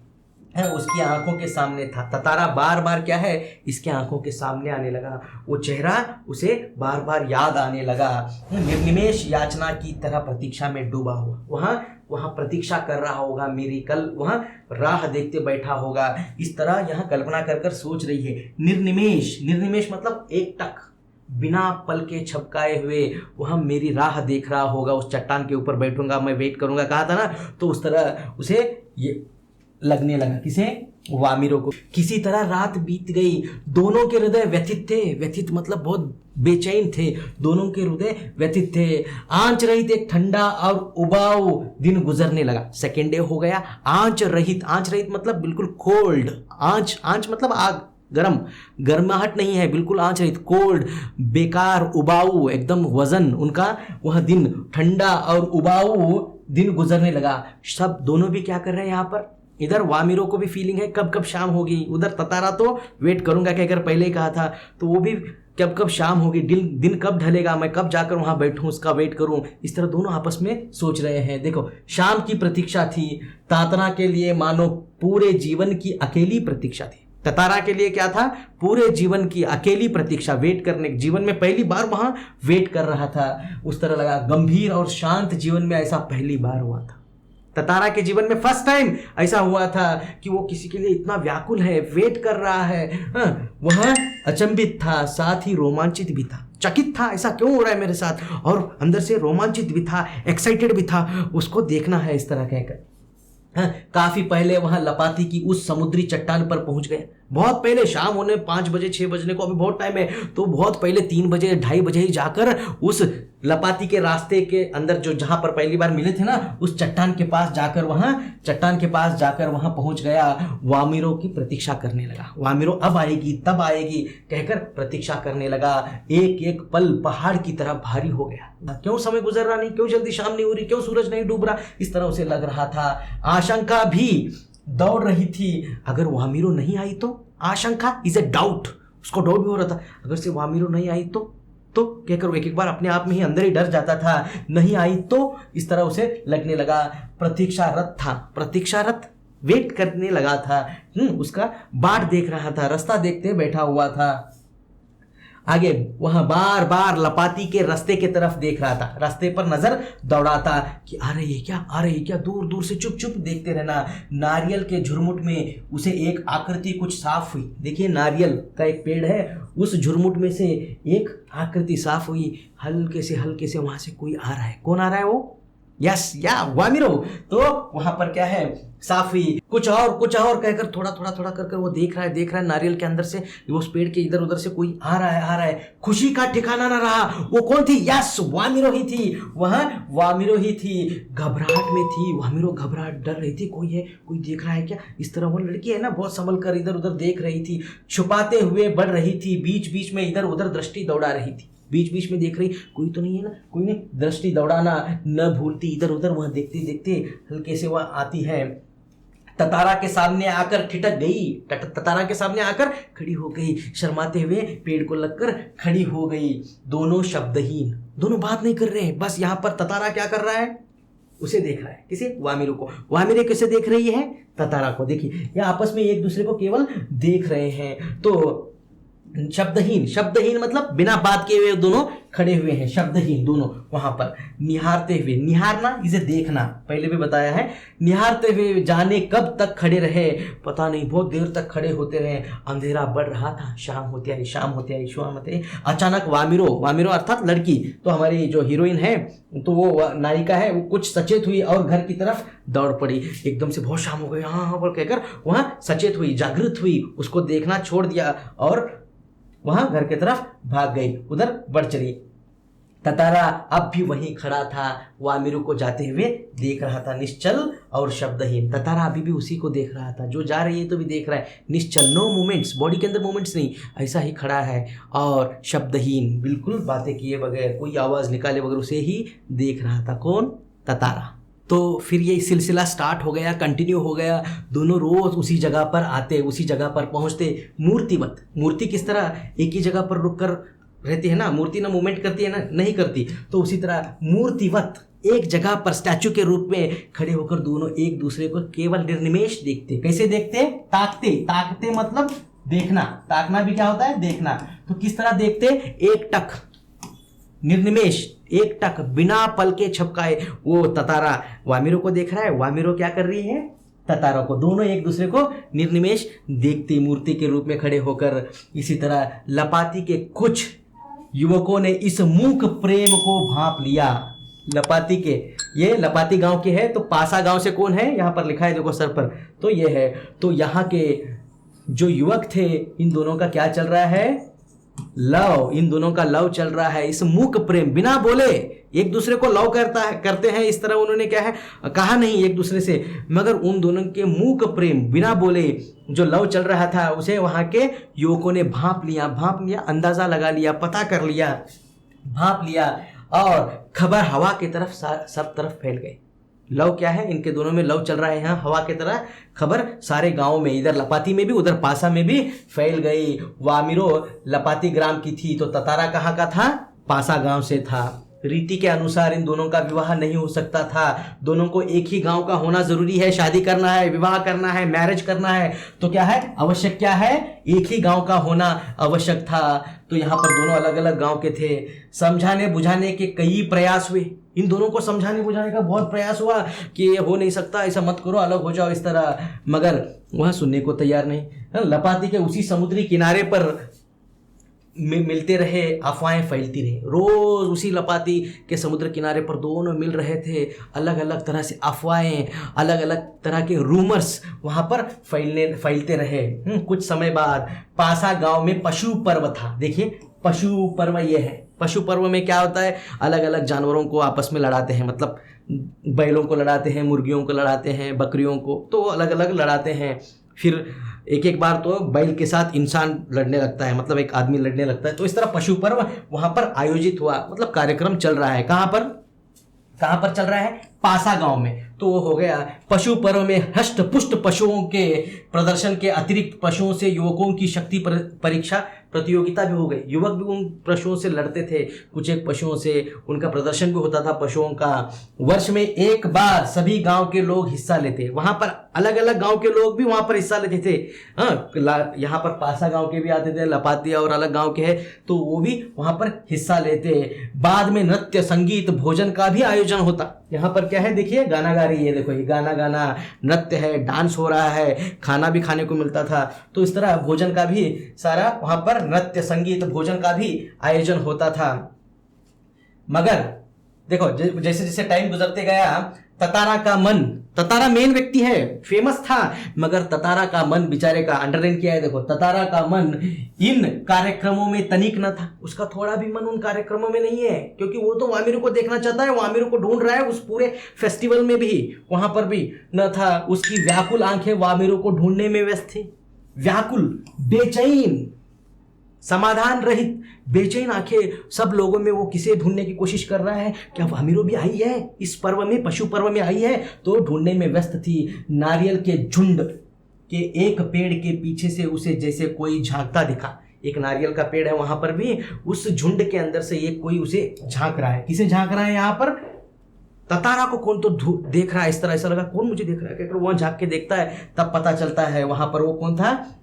उसकी आंखों के सामने था। ततारा बार बार क्या है, इसके आंखों के सामने आने लगा, वो चेहरा उसे बार बार याद आने लगा। निर्निमेष याचना की तरह प्रतीक्षा में डूबा हुआ, वहाँ प्रतीक्षा कर रहा होगा मेरी, कल वहाँ राह देखते बैठा होगा, इस तरह यहाँ कल्पना कर कर सोच रही है। निर्निमेष मतलब एक टक, बिना पल के छपकाए हुए वह मेरी राह देख रहा होगा, उस चट्टान के ऊपर बैठूंगा मैं, वेट करूंगा, कहा था ना। तो उस तरह उसे ये लगने लगा, किसे, वामिरो को। किसी तरह रात बीत गई, दोनों के हृदय व्यथित थे, व्यथित मतलब बहुत बेचैन थे, दोनों के हृदय व्यथित थे। आंच रहित एक ठंडा और उबाऊ दिन गुजरने लगा। सेकेंड डे हो गया। आंच रहित मतलब बिल्कुल कोल्ड, आंच मतलब आग, गर्माहट नहीं है, बिल्कुल आंच रहित, कोल्ड, बेकार, उबाऊ, एकदम वजन उनका, वह दिन ठंडा और उबाऊ दिन गुजरने लगा। सब दोनों भी क्या कर रहे हैं यहाँ पर, इधर वामिरो को भी फीलिंग है कब कब शाम होगी, उधर ततारा तो वेट करूंगा कहकर पहले ही कहा था, तो वो भी कब कब शाम होगी, दिन कब ढलेगा, मैं कब जाकर वहां बैठूं, उसका वेट करूं। इस तरह दोनों आपस में सोच रहे हैं। देखो, शाम की प्रतीक्षा थी ततारा के लिए, मानो पूरे जीवन की अकेली प्रतीक्षा थी। ततारा के लिए क्या था, पूरे जीवन की अकेली प्रतीक्षा, वेट करने, जीवन में पहली बार वहां वेट कर रहा था। उस तरह लगा, गंभीर और शांत जीवन में ऐसा पहली बार हुआ था। ततारा के जीवन में फर्स्ट टाइम ऐसा हुआ था कि वो किसी के लिए इतना व्याकुल है, वेट कर रहा है। वह अचंभित था, साथ ही रोमांचित भी था, चकित था, ऐसा क्यों हो रहा है मेरे साथ, और अंदर से रोमांचित भी था, एक्साइटेड भी था, उसको देखना है, इस तरह कहकर। काफी पहले वहां लपाती की उस समुद्री चट्टान पर पहुंच गए। बहुत पहले, शाम होने 5 बजे 6 बजने को अभी बहुत टाइम है, तो बहुत पहले 3 बजे 2:30 बजे ही जाकर उस लपाती के रास्ते के अंदर जो जहां पर पहली बार मिले थे ना, उस चट्टान के पास जाकर वहां पहुंच गया। वामिरो की प्रतीक्षा करने लगा। वामिरो अब आएगी तब आएगी कहकर प्रतीक्षा करने लगा। एक एक पल पहाड़ की तरह भारी हो गया। क्यों समय गुजर रहा नहीं, क्यों जल्दी शाम नहीं हो रही, क्यों सूरज नहीं डूब रहा, इस तरह उसे लग रहा था। आशंका भी दौड़ रही थी, अगर वामिरो नहीं आई तो। आशंका इज ए डाउट, उसको डाउट भी हो रहा था, अगर से वामिरो नहीं आई तो कहकर एक एक बार अपने आप में ही अंदर ही डर जाता था। नहीं आई तो इस तरह उसे लगने लगा। प्रतीक्षारत वेट करने लगा था। उसका बाट देख रहा था, रास्ता देखते बैठा हुआ था। आगे वहां बार बार लपाती के रास्ते की तरफ देख रहा था, रास्ते पर नजर दौड़ाता कि आ रही है क्या, दूर दूर से चुप चुप देखते रहना। नारियल के झुरमुट में उसे एक आकृति कुछ साफ हुई। देखिए नारियल का एक पेड़ है, उस झुरमुट में से एक आकृति साफ हुई। हल्के से वहां से कोई आ रहा है। कौन आ रहा है वो? यस या वामिरो। तो वहां पर क्या है, साफ हुई। कुछ और कहकर थोड़ा कर वो देख रहा है नारियल के अंदर से, वो उस पेड़ के इधर उधर से कोई आ रहा है। खुशी का ठिकाना ना रहा। वो कौन थी? यस वामिरो ही थी। वहां वामिरो ही थी। घबराहट में थी वामिरो, घबराहट, डर रही थी। कोई है, कोई देख रहा है क्या? इस तरह वो लड़की है ना, बहुत संभल कर इधर उधर देख रही थी, छुपाते हुए बढ़ रही थी, बीच बीच में इधर उधर दृष्टि दौड़ा रही थी, बीच बीच में देख रही, कोई तो नहीं है ना, कोई नहीं। दृष्टि दौड़ाना न भूलती, इधर उधर वह देखते देखते हल्के से वह आती है। ततारा के सामने आकर ठिठक गई, ततारा के सामने आकर खड़ी हो गई, शर्माते हुए पेड़ को लगकर खड़ी हो गई। दोनों शब्दहीन, दोनों बात नहीं कर रहे हैं। बस यहाँ पर ततारा क्या कर रहा है, उसे देख रहा है। किसे? वामिरो को। वामिरो किसे देख रही है? ततारा को। देखिए ये आपस में एक दूसरे को केवल देख रहे हैं। तो शब्दहीन मतलब बिना बात किए हुए दोनों खड़े हुए हैं, शब्दहीन दोनों वहां पर निहारते हुए। निहारना इसे देखना, पहले भी बताया है। निहारते हुए जाने कब तक खड़े रहे, पता नहीं, बहुत देर तक खड़े होते रहे। अंधेरा बढ़ रहा था, शाम होते आई। अचानक वामिरो अर्थात लड़की, तो हमारी जो हीरोइन है, तो वो नायिका है, वो कुछ सचेत हुई और घर की तरफ दौड़ पड़ी। एकदम से बहुत शाम हो गई, हाँ बोल कहकर वहां सचेत हुई, जागृत हुई, उसको देखना छोड़ दिया और वहां घर की तरफ भाग गई, उधर बढ़ चली। ततारा अब भी वहीं खड़ा था, वामिरो को जाते हुए देख रहा था, निश्चल और शब्दहीन। ततारा अभी भी उसी को देख रहा था, जो जा रही है तो भी देख रहा है, निश्चल, नो मूवमेंट्स, बॉडी के अंदर मूवमेंट्स नहीं, ऐसा ही खड़ा है और शब्दहीन, बिल्कुल बातें किए बगैर, कोई आवाज निकाले बगैर उसे ही देख रहा था। कौन? ततारा। तो फिर ये सिलसिला स्टार्ट हो गया, कंटिन्यू हो गया। दोनों रोज उसी जगह पर आते, उसी जगह पर पहुंचते, मूर्तिवत। मूर्ति किस तरह एक ही जगह पर रुक कर रहती है ना, मूर्ति ना मूवमेंट करती है ना, नहीं करती, तो उसी तरह मूर्तिवत एक जगह पर स्टैचू के रूप में खड़े होकर दोनों एक दूसरे को केवल निर्निमेष देखते। कैसे देखते? ताकते मतलब देखना, ताकना भी क्या होता है? देखना। तो किस तरह देखते? एक टक, निर्निमेष, एक टक, बिना पल के झपकाए। वो ततारा वामिरो को देख रहा है, वामिरो क्या कर रही है? ततारा को। दोनों एक दूसरे को निर्निमेष देखते, मूर्ति के रूप में खड़े होकर। इसी तरह लपाती के कुछ युवकों ने इस मूक प्रेम को भांप लिया। लपाती के, ये लपाती गांव के है, तो पासा गांव से कौन है? यहाँ पर लिखा है देखो सर पर, तो ये है। तो यहाँ के जो युवक थे, इन दोनों का क्या चल रहा है? लव। इन दोनों का लव चल रहा है। इस मूक प्रेम, बिना बोले एक दूसरे को लव करते हैं, इस तरह उन्होंने क्या है कहा नहीं एक दूसरे से, मगर उन दोनों के मूक प्रेम, बिना बोले जो लव चल रहा था, उसे वहां के युवकों ने भांप लिया, अंदाजा लगा लिया, पता कर लिया, भांप लिया, और खबर हवा की तरफ सब तरफ फैल गई। लव क्या है? इनके दोनों में लव चल रहा है, यहाँ हवा की तरह खबर सारे गांव में, इधर लपाती में भी उधर पासा में भी फैल गई। वामिरो लपाती ग्राम की थी, तो ततारा कहाँ का था? पासा गांव से था। रीति के अनुसार इन दोनों का विवाह नहीं हो सकता था, दोनों को एक ही गांव का होना जरूरी है, शादी करना है, विवाह करना है, मैरिज करना है, तो क्या है आवश्यक? क्या है? एक ही गांव का होना आवश्यक था। तो यहाँ पर दोनों अलग अलग गांव के थे। समझाने बुझाने के कई प्रयास हुए, इन दोनों को समझाने बुझाने का बहुत प्रयास हुआ कि ये हो नहीं सकता, ऐसा मत करो, अलग हो जाओ, इस तरह, मगर वह सुनने को तैयार नहीं। लपाती के उसी समुद्री किनारे पर मिलते रहे, अफवाहें फैलती रही। रोज उसी लपाती के समुद्र किनारे पर दोनों मिल रहे थे, अलग अलग तरह से अफवाहें, अलग अलग तरह के रूमर्स वहां पर फैलते रहे। कुछ समय बाद पासा गांव में पशु पर्व था। देखिए पशु पर्व ये है, पशु पर्व में क्या होता है, अलग अलग जानवरों को आपस में लड़ाते हैं, मतलब बैलों को लड़ाते हैं, मुर्गियों को लड़ाते हैं, बकरियों को, तो अलग अलग लड़ाते हैं। फिर एक एक बार तो बैल के साथ इंसान लड़ने लगता है, मतलब एक आदमी लड़ने लगता है। तो इस तरह पशु पर्व वहां पर आयोजित हुआ, मतलब कार्यक्रम चल रहा है। कहां पर चल रहा है? पासा गांव में। तो वो हो गया पशु पर्व में हष्ट पुष्ट पशुओं के प्रदर्शन के अतिरिक्त पशुओं से युवकों की शक्ति परीक्षा प्रतियोगिता भी हो गई। युवक भी उन पशुओं से लड़ते थे, कुछ एक पशुओं से उनका प्रदर्शन भी होता था पशुओं का। वर्ष में एक बार सभी गांव के लोग हिस्सा लेते, वहां पर अलग अलग गांव के लोग भी वहां पर हिस्सा लेते थे। यहाँ पर पासा गांव के भी आते थे, लपातिया और अलग गांव के हैं, तो वो भी वहां पर हिस्सा लेते। बाद में नृत्य, संगीत, भोजन का भी आयोजन होता। यहाँ पर क्या है देखिए, गाना गा रही है, देखो ये गाना नृत्य है, डांस हो रहा है, खाना भी खाने को मिलता था। तो इस तरह भोजन का भी सारा वहां पर नृत्य, संगीत, भोजन का भी आयोजन होता था। मगर देखो जैसे जैसे टाइम गुजरते गया, ततारा मेन व्यक्ति है, फेमस था, मगर ततारा का मन बेचारे का, अंडरलाइन किया है देखो, ततारा का मन इन कार्यक्रमों में तनिक न था। उसका थोड़ा भी मन उन कार्यक्रमों में नहीं है, क्योंकि वो तो वामिरो को देखना चाहता है, वामिरो को ढूंढ रहा है। उस पूरे फेस्टिवल में भी वहां पर भी न था। उसकी व्याकुल आंखें वामिरो को ढूंढने में व्यस्त थी, व्याकुल, बेचैन, समाधान रहित, बेचैन आंखें सब लोगों में। वो किसे ढूंढने की कोशिश कर रहा है? क्या वामिरो भी आई है इस पर्व में, पशु पर्व में आई है? तो ढूंढने में व्यस्त थी। नारियल के झुंड के एक पेड़ के पीछे से उसे जैसे कोई झांकता दिखा। एक नारियल का पेड़ है, वहां पर भी उस झुंड के अंदर से एक कोई उसे झांक रहा है। किसे झांक रहा है? यहाँ पर ततारा को कौन तो देख रहा है। इस तरह ऐसा लगा कौन मुझे देख रहा है, कहकर वहां झांक के देखता है, तब पता चलता है वहां पर वो कौन था।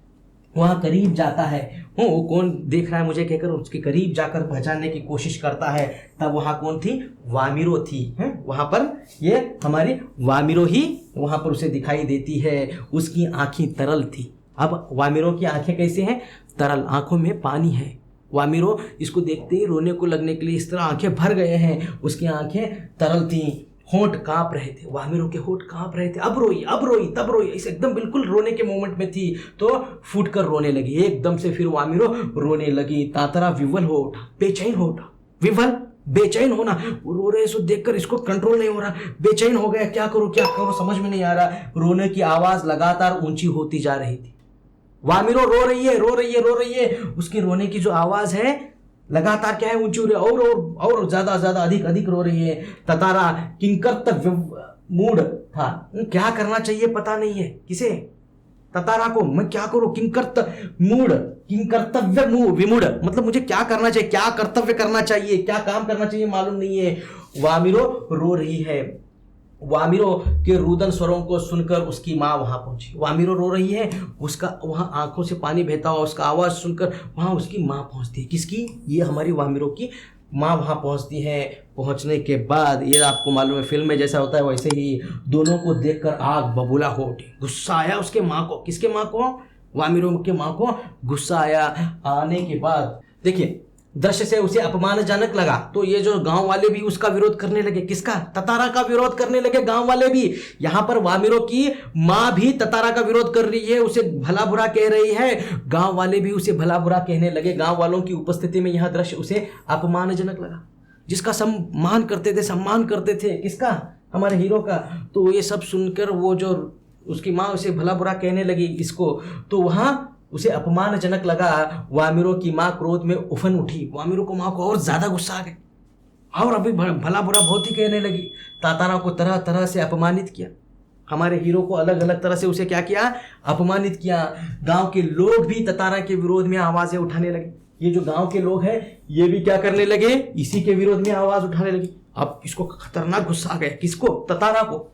वहां करीब जाता है, वो कौन देख रहा है मुझे कहकर उसके करीब जाकर पहचानने की कोशिश करता है। तब वहां कौन थी? वामिरो थी। वहां पर ये हमारी वामिरो ही वहां पर उसे दिखाई देती है। उसकी आंखें तरल थी। अब वामिरो की आंखें कैसे हैं? तरल, आंखों में पानी है। वामिरो इसको देखते ही रोने को लगने के लिए इस तरह आंखें भर गए हैं। उसकी आंखें तरल थी, होंठ कांप रहे थे, वामिरो के होंठ कांप रहे थे। अब रोई तब रोई, इसे एकदम बिल्कुल रोने के मोमेंट में थी, तो फूट कर रोने लगी एकदम से। फिर वामिरो रोने लगी। तातारा विवल हो उठा, बेचैन हो उठा। विवल, बेचैन होना, वो रो रहे सो देखकर इसको कंट्रोल नहीं हो रहा, बेचैन हो गया। क्या करो समझ में नहीं आ रहा। रोने की आवाज लगातार ऊंची होती जा रही थी। वामिरो रो रही है। उसके रोने की जो आवाज है लगातार क्या है, ऊंची हो रही है, और ज्यादा अधिक रो रही है। ततारा किंकर्तव्य मूड था, क्या करना चाहिए पता नहीं है किसे, ततारा को। मैं क्या करूं? किंकर्तव्य विमूढ़, मतलब मुझे क्या करना चाहिए, क्या कर्तव्य करना चाहिए, क्या काम करना चाहिए मालूम नहीं है। वामिरो रो रही है। वामिरो के रुदन स्वरों को सुनकर उसकी माँ वहां पहुंची। वामिरो रो रही है, उसका वहां आंखों से पानी बहता हुआ उसका आवाज सुनकर वहां उसकी माँ पहुंचती है। किसकी? ये हमारी वामिरो की माँ वहां पहुंचती है। पहुंचने के बाद ये आपको मालूम है फिल्म में जैसा होता है वैसे ही दोनों को देखकर आग बबूला हो उठी। गुस्सा आया उसके माँ को। किसके माँ को? वामिरो के माँ को गुस्सा आया। आने के बाद देखिए दृश्य से उसे अपमानजनक लगा, तो ये जो गांव वाले भी उसका विरोध करने लगे। किसका? ततारा का विरोध करने लगे गांव वाले भी। यहां पर वामिरो की मां भी ततारा का विरोध कर रही है, उसे भला बुरा कह रही है। गांव वाले भी उसे भला बुरा कहने लगे। गांव वालों की उपस्थिति में यह दृश्य उसे अपमानजनक लगा। जिसका सम्मान करते थे, किसका? हमारे हीरो का। तो ये सब सुनकर वो जो उसकी माँ उसे भला बुरा कहने लगी इसको, तो वहां उसे अपमानजनक लगा। वामिरो की मां क्रोध में उफन उठी। वामिरो को मां को और ज्यादा गुस्सा आ गया और अभी भला बुरा बहुत ही कहने लगी। तातारा को तरह तरह से अपमानित किया। हमारे हीरो को अलग अलग तरह से उसे क्या किया? अपमानित किया। गांव के लोग भी ततारा के विरोध में आवाजें उठाने लगे। ये जो गांव के लोग हैं ये भी क्या करने लगे? इसी के विरोध में आवाज उठाने लगे। अब इसको खतरनाक गुस्सा आ गया। किसको? ततारा को।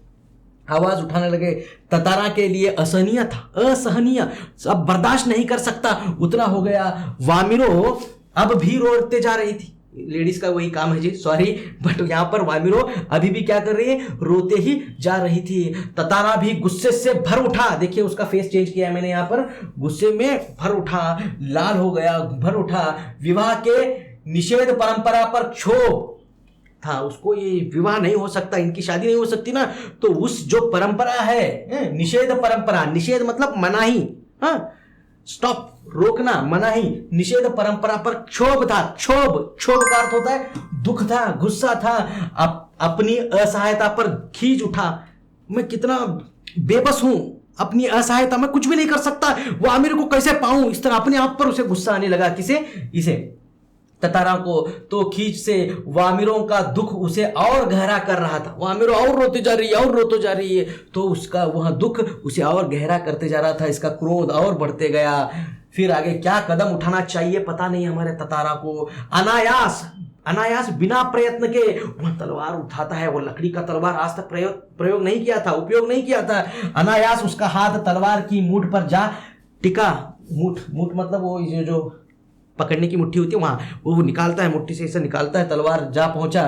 आवाज उठाने लगे। ततारा के लिए असहनीय था, असहनीय, अब बर्दाश्त नहीं कर सकता उतना हो गया। वामिरो अब भी रोते जा रही थी। लेडीज का वही काम है जी, सॉरी, बट यहाँ पर वामिरो अभी भी क्या कर रही है? रोते ही जा रही थी। ततारा भी गुस्से से भर उठा। देखिए उसका फेस चेंज किया है मैंने यहाँ पर। गुस्से में भर उठा, लाल हो गया, भर उठा। विवाह के निषेध परंपरा पर क्षोभ था उसको। ये विवाह नहीं हो सकता, इनकी शादी नहीं हो सकती ना, तो उस जो परंपरा है, निषेध परंपरा, निषेध मतलब मनाही, स्टॉप, रोकना, मनाही, निषेध परंपरा पर क्षोभ था। क्षोभ का अर्थ होता है दुख था, गुस्सा था, अपनी असहायता पर खींच उठा। मैं कितना बेबस हूं, अपनी असहायता में कुछ भी नहीं कर सकता, वामिर को कैसे पाऊं, इस तरह अपने आप पर उसे गुस्सा आने लगा। किसे? इसे, ततारा को। तो खींच से वामिरों का दुख उसे और गहरा कर रहा था। वामिरों और रोते जा रही है, और रोते जा रही है, तो उसका वह दुख उसे और गहरा करते जा रहा था। इसका क्रोध और बढ़ते गया। फिर आगे क्या कदम उठाना चाहिए पता नहीं हमारे ततारा को। अनायास बिना प्रयत्न के वह तलवार उठाता है। वो लकड़ी का तलवार आज तक प्रयोग नहीं किया था, उपयोग नहीं किया था। अनायास उसका हाथ तलवार की मूठ पर जा टिका। मूठ मतलब वो जो पकड़ने की मुट्ठी होती है, वहां वो निकालता है, मुट्ठी से इसे निकालता है, तलवार जा पहुंचा।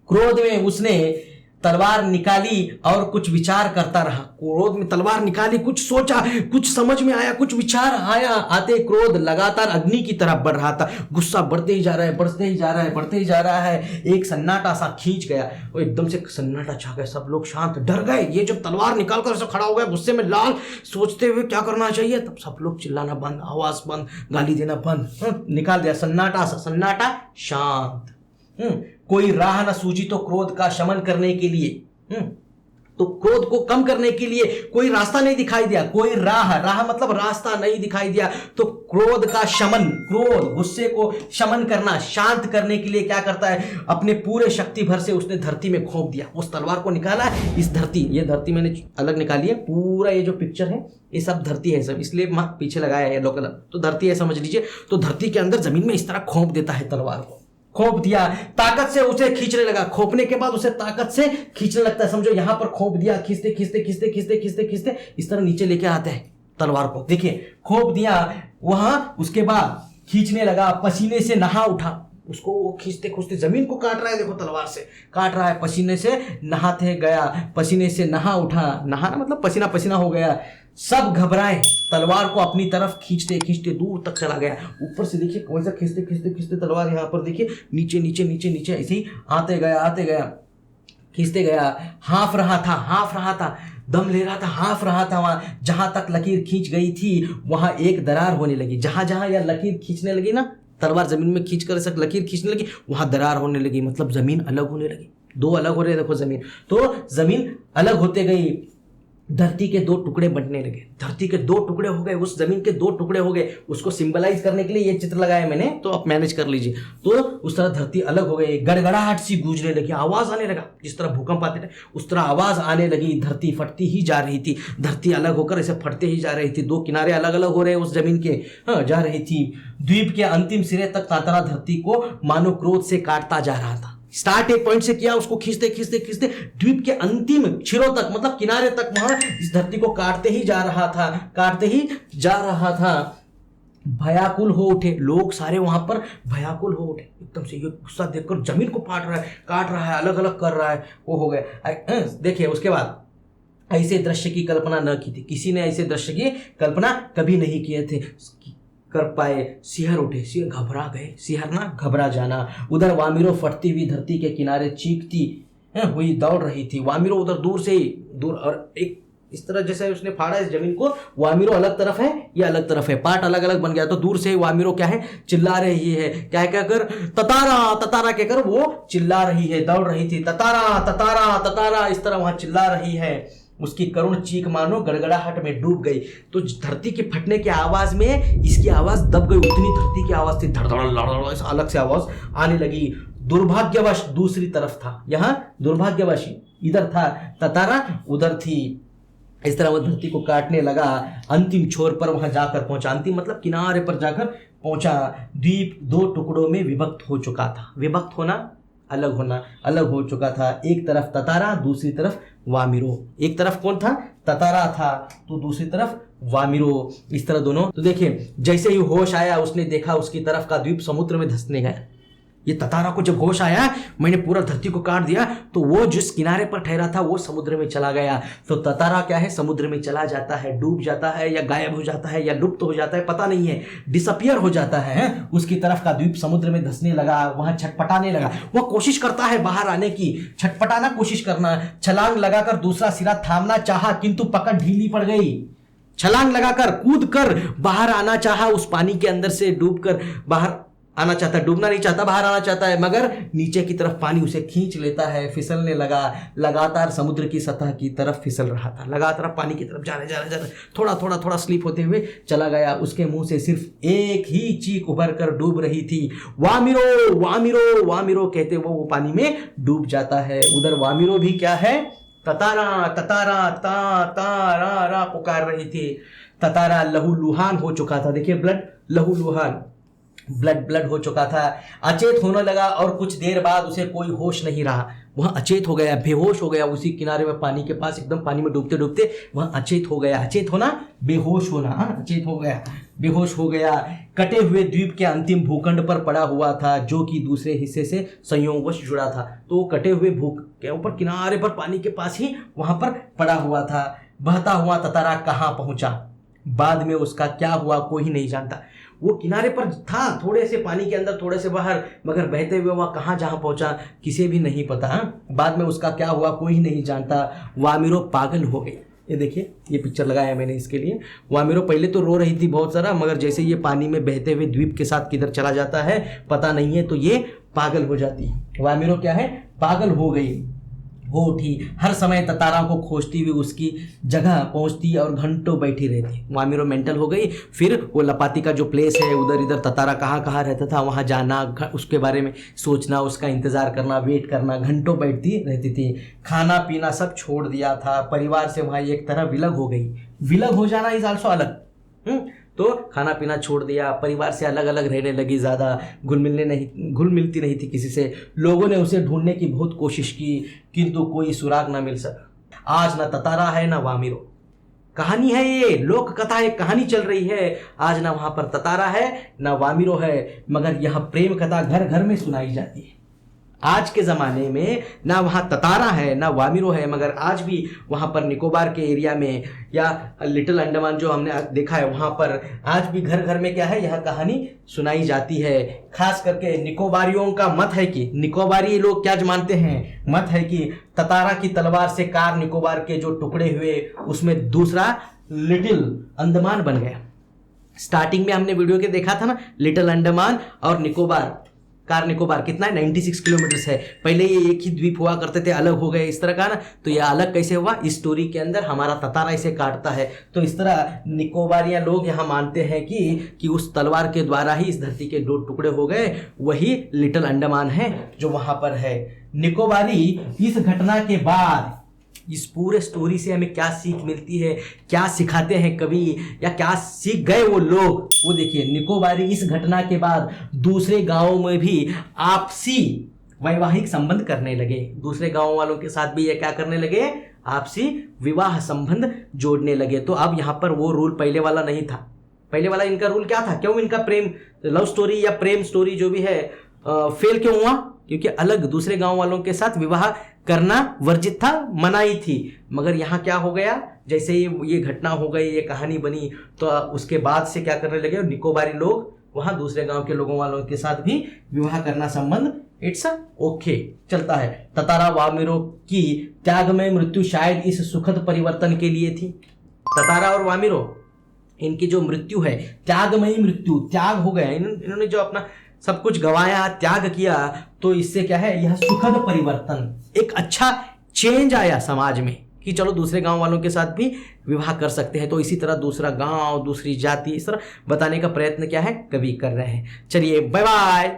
क्रोध में उसने तलवार निकाली और कुछ विचार करता रहा। क्रोध में तलवार निकाली, कुछ सोचा, कुछ समझ में आया, कुछ विचार आया। आते क्रोध लगातार अग्नि की तरफ बढ़ रहा था। गुस्सा बढ़ते ही जा रहा है, बढ़ते ही जा रहा है, बढ़ते ही जा रहा है। एक सन्नाटा सा खींच गया, वो एकदम से सन्नाटा छा गया। सब लोग शांत, डर गए। ये जब तलवार निकाल कर खड़ा हो गया, गुस्से में लाल, सोचते हुए क्या करना चाहिए, तब सब लोग चिल्लाना बंद, आवाज बंद, गाली देना बंद। निकाल दिया सन्नाटा, शांत। कोई राह न सूझी तो क्रोध का शमन करने के लिए, तो क्रोध को कम करने के लिए कोई रास्ता नहीं दिखाई दिया। कोई राह मतलब रास्ता नहीं दिखाई दिया। तो क्रोध का शमन, क्रोध गुस्से को शमन करना, शांत करने के लिए क्या करता है, अपने पूरे शक्ति भर से उसने धरती में खोप दिया। उस तलवार को निकाला। इस धरती, ये धरती मैंने अलग निकाली है। पूरा ये जो पिक्चर है ये सब धरती है, सब इसलिए पीछे लगाया है येलो कलर, तो धरती है समझ लीजिए। तो धरती के अंदर जमीन में इस तरह खोप देता है तलवार को। खोप दिया, ताकत से उसे खींचने लगा। खोपने के बाद उसे ताकत से खींचने लगता है। समझो यहां पर खोप दिया, खींचते इस तरह नीचे लेके आते हैं तलवार को। देखिए, खोप दिया वहां, उसके बाद खींचने लगा। पसीने से नहा उठा। उसको वो खींचते जमीन को काट रहा है। देखो तलवार से काट रहा है। पसीने से नहाते गया, पसीने से नहा उठा। नहाना मतलब पसीना हो गया। सब घबराए। तलवार को अपनी तरफ खींचते दूर तक चला गया। ऊपर से देखिए वैसा खींचते तलवार, यहाँ पर देखिए नीचे ऐसे ही आते गया, खींचते गया। हाँफ रहा था, दम ले रहा था, हाँफ रहा था। वहां जहां तक लकीर खींच गई थी वहां एक दरार होने लगी। जहां यह लकीर खींचने लगी ना, तलवार जमीन में खींच कर लकीर खींचने लगी, वहां दरार होने लगी। मतलब जमीन अलग होने लगी। दो अलग हो रहे, देखो जमीन, तो जमीन अलग होते गई। धरती के दो टुकड़े बनने लगे। धरती के दो टुकड़े हो गए, उस जमीन के दो टुकड़े हो गए। उसको सिंबलाइज करने के लिए ये चित्र लगाया मैंने, तो आप मैनेज कर लीजिए। तो उस तरह धरती अलग हो गई। गड़गड़ाहट सी गूंजने लगी, आवाज आने लगा। जिस तरह भूकंप आते थे उस तरह आवाज आने लगी। धरती फटती ही जा रही थी। धरती अलग होकर ऐसे फटते ही जा रही थी। दो किनारे अलग अलग हो रहे उस जमीन के, जा रही थी। द्वीप के अंतिम सिरे तक तातरा धरती को मानो क्रोध से काटता जा रहा था। स्टार्ट एक पॉइंट से किया, उसको खींचते द्वीप के अंतिम छिरों तक, मतलब किनारे तक, वहां इस धरती को काटते ही जा रहा था। भयाकुल हो उठे लोग सारे, वहां पर भयाकुल हो उठे एकदम से। ये गुस्सा देखकर जमीन को काट रहा है, अलग अलग कर रहा है, वो हो गया। देखिए उसके बाद ऐसे दृश्य की कल्पना न की थी किसी ने। ऐसे दृश्य की कल्पना कभी नहीं किए थे कर पाए। सिहर उठे, सिहर घबरा गए। सिहर ना घबरा जाना। उधर वामिरो फटती हुई धरती के किनारे चीखती हुई दौड़ रही थी। वामिरो उधर दूर, और एक इस तरह जैसे उसने फाड़ा इस जमीन को, वामिरो अलग तरफ है, ये अलग तरफ है, पार्ट अलग अलग बन गया। तो दूर से वामिरो क्या है, चिल्ला रही है। क्या कर, ततारा कहकर वो चिल्ला रही है, दौड़ रही थी। ततारा इस तरह वहां चिल्ला रही है। उसकी करुण चीख मानो गड़गड़ाहट में डूब गई। तो धरती के फटने की आवाज में इसकी आवाज दब गई। उतनी धरती की आवाज थी, धड़धड़ अलग से आवाज आने लगी। दुर्भाग्यवश दूसरी तरफ था, यहां दुर्भाग्यवश इधर था ततारा, उधर थी। इस तरह वह धरती को काटने लगा। अंतिम छोर पर वहां जाकर पहुंचा। अंतिम मतलब किनारे पर जाकर पहुंचा। द्वीप दो टुकड़ों में विभक्त हो चुका था। विभक्त होना, अलग हो चुका था। एक तरफ ततारा, दूसरी तरफ वामिरो। एक तरफ कौन था, ततारा था, तो दूसरी तरफ वामिरो। इस तरह दोनों। तो देखिए जैसे ही होश आया उसने देखा उसकी तरफ का द्वीप समुद्र में धंसने गया। ये ततारा को जब होश आया, मैंने पूरा धरती को काट दिया, तो वो जिस किनारे पर ठहरा था वो समुद्र में चला गया। तो ततारा क्या है, समुद्र में चला जाता है, डूब जाता है, या गायब हो जाता है, या लुप्त हो जाता है, पता नहीं है, डिसअपियर हो जाता है। उसकी तरफ का द्वीप समुद्र में धंसने लगा, वहां छटपटाने लगा। वह कोशिश करता है बाहर आने की, छटपटाना कोशिश करना, छलांग लगाकर दूसरा सिरा थामना चाहा, किंतु पकड़ ढीली पड़ गई। छलांग लगाकर कूद कर बाहर आना चाहा, उस पानी के अंदर से डूबकर बाहर आना चाहता है, डूबना नहीं चाहता, बाहर आना चाहता है, मगर नीचे की तरफ पानी उसे खींच लेता है, फिसलने लगा, लगातार समुद्र की सतह की तरफ फिसल रहा था, लगातार पानी की तरफ जाने थोड़ा स्लिप होते हुए चला गया। उसके मुंह से सिर्फ एक ही चीख उभर कर डूब रही थी, वामिरो वामिरो वामिरो कहते वो पानी में डूब जाता है। उधर वामिरो भी क्या है, ततारा ततारा ता ता रा रा पुकार रही थी। ततारा लहूलुहान हो चुका था, देखिए ब्लड, लहूलुहान, ब्लड हो चुका था, अचेत होने लगा और कुछ देर बाद उसे कोई होश नहीं रहा, वह अचेत हो गया, बेहोश हो गया। उसी किनारे में पानी के पास एकदम पानी में डूबते डूबते वह अचेत हो गया। अचेत होना, बेहोश होना, अचेत हो गया, बेहोश हो गया। कटे हुए द्वीप के अंतिम भूखंड पर पड़ा हुआ था, जो कि दूसरे हिस्से से संयोगवश जुड़ा था। तो कटे हुए भूख के ऊपर किनारे पर पानी के पास ही वहां पर पड़ा हुआ था। बहता हुआ ततारा कहाँ पहुंचा, बाद में उसका क्या हुआ कोई नहीं जानता। वो किनारे पर था, थोड़े से पानी के अंदर, थोड़े से बाहर, मगर बहते हुए वह कहाँ जहाँ पहुंचा किसी भी नहीं पता। बाद में उसका क्या हुआ कोई नहीं जानता। वामिरो पागल हो गई। ये देखिए, ये पिक्चर लगाया मैंने इसके लिए। वामिरो पहले तो रो रही थी बहुत सारा, मगर जैसे ये पानी में बहते हुए द्वीप के साथ किधर चला जाता है पता नहीं है, तो ये पागल हो जाती है। वामिरो क्या है, पागल हो गई, हो उठी, हर समय ततारा को खोजती हुई उसकी जगह पहुंचती और घंटों बैठी रहती। वामिरो मेंटल हो गई। फिर वो लपाती का जो प्लेस है, उधर इधर ततारा कहाँ कहाँ रहता था, वहाँ जाना, उसके बारे में सोचना, उसका इंतजार करना, वेट करना, घंटों बैठती रहती थी। खाना पीना सब छोड़ दिया था, परिवार से वहाँ एक तरह विलग हो गई। विलग हो जाना इज आल्सो अलग। तो खाना पीना छोड़ दिया, परिवार से अलग अलग रहने लगी, ज़्यादा घुल मिलती नहीं थी किसी से। लोगों ने उसे ढूंढने की बहुत कोशिश की, किंतु कोई सुराग ना मिल सका। आज ना ततारा है ना वामिरो। कहानी है ये, लोक कथा, एक कहानी चल रही है। आज ना वहां पर ततारा है ना वामिरो है, मगर यह प्रेम कथा घर घर में सुनाई जाती है। आज के ज़माने में ना वहाँ ततारा है ना वामिरो है, मगर आज भी वहाँ पर निकोबार के एरिया में या लिटिल अंडमान जो हमने देखा है, वहाँ पर आज भी घर घर में क्या है, यह कहानी सुनाई जाती है। खास करके निकोबारियों का मत है कि, निकोबारी लोग क्या मानते हैं, मत है कि ततारा की तलवार से कार निकोबार के जो टुकड़े हुए उसमें दूसरा लिटिल अंडमान बन गया। स्टार्टिंग में हमने वीडियो के देखा था ना, लिटिल अंडमान और निकोबार, कार निकोबार कितना है, 96 किलोमीटर है। पहले ये एक ही द्वीप हुआ करते थे, अलग हो गए इस तरह का ना। तो ये अलग कैसे हुआ, इस स्टोरी के अंदर हमारा ततारा इसे काटता है। तो इस तरह निकोबारिया लोग यहाँ मानते हैं कि उस तलवार के द्वारा ही इस धरती के 2 टुकड़े हो गए, वही लिटिल अंडमान है जो वहां पर है। निकोबारी इस घटना के बाद, इस पूरे स्टोरी से हमें क्या सीख मिलती है, क्या सिखाते हैं कवि, या क्या सीख गए वो लोग, वो देखिए। निकोबारी इस घटना के बाद दूसरे गांवों में भी आपसी वैवाहिक संबंध करने लगे। दूसरे गांव वालों के साथ भी ये क्या करने लगे, आपसी विवाह संबंध जोड़ने लगे। तो अब यहाँ पर वो रूल पहले वाला नहीं था। पहले वाला इनका रूल क्या था, क्यों इनका प्रेम, लव स्टोरी या प्रेम स्टोरी जो भी है फेल क्यों हुआ, क्योंकि अलग दूसरे गांव वालों के साथ विवाह करना वर्जित था, मनाही थी। मगर यहाँ क्या हो गया, जैसे ये घटना हो गई, ये कहानी बनी, तो उसके बाद से क्या करने लगे निकोबारी लोग, वहाँ दूसरे गांव के लोगों वालों के साथ भी विवाह करना संबंध इट्स ओके चलता है। ततारा वामिरो की त्यागमय मृत्यु शायद इस सुखद परिवर्तन के लिए थी। ततारा और वामिरो, इनकी जो मृत्यु है, त्यागमयी मृत्यु, त्याग हो गया, इन्होंने जो अपना सब कुछ गंवाया, त्याग किया, तो इससे क्या है, यह सुखद परिवर्तन, एक अच्छा चेंज आया समाज में कि चलो दूसरे गांव वालों के साथ भी विवाह कर सकते हैं। तो इसी तरह दूसरा गांव, दूसरी जाति, इस तरह बताने का प्रयत्न क्या है कवि कर रहे हैं। चलिए बाय बाय।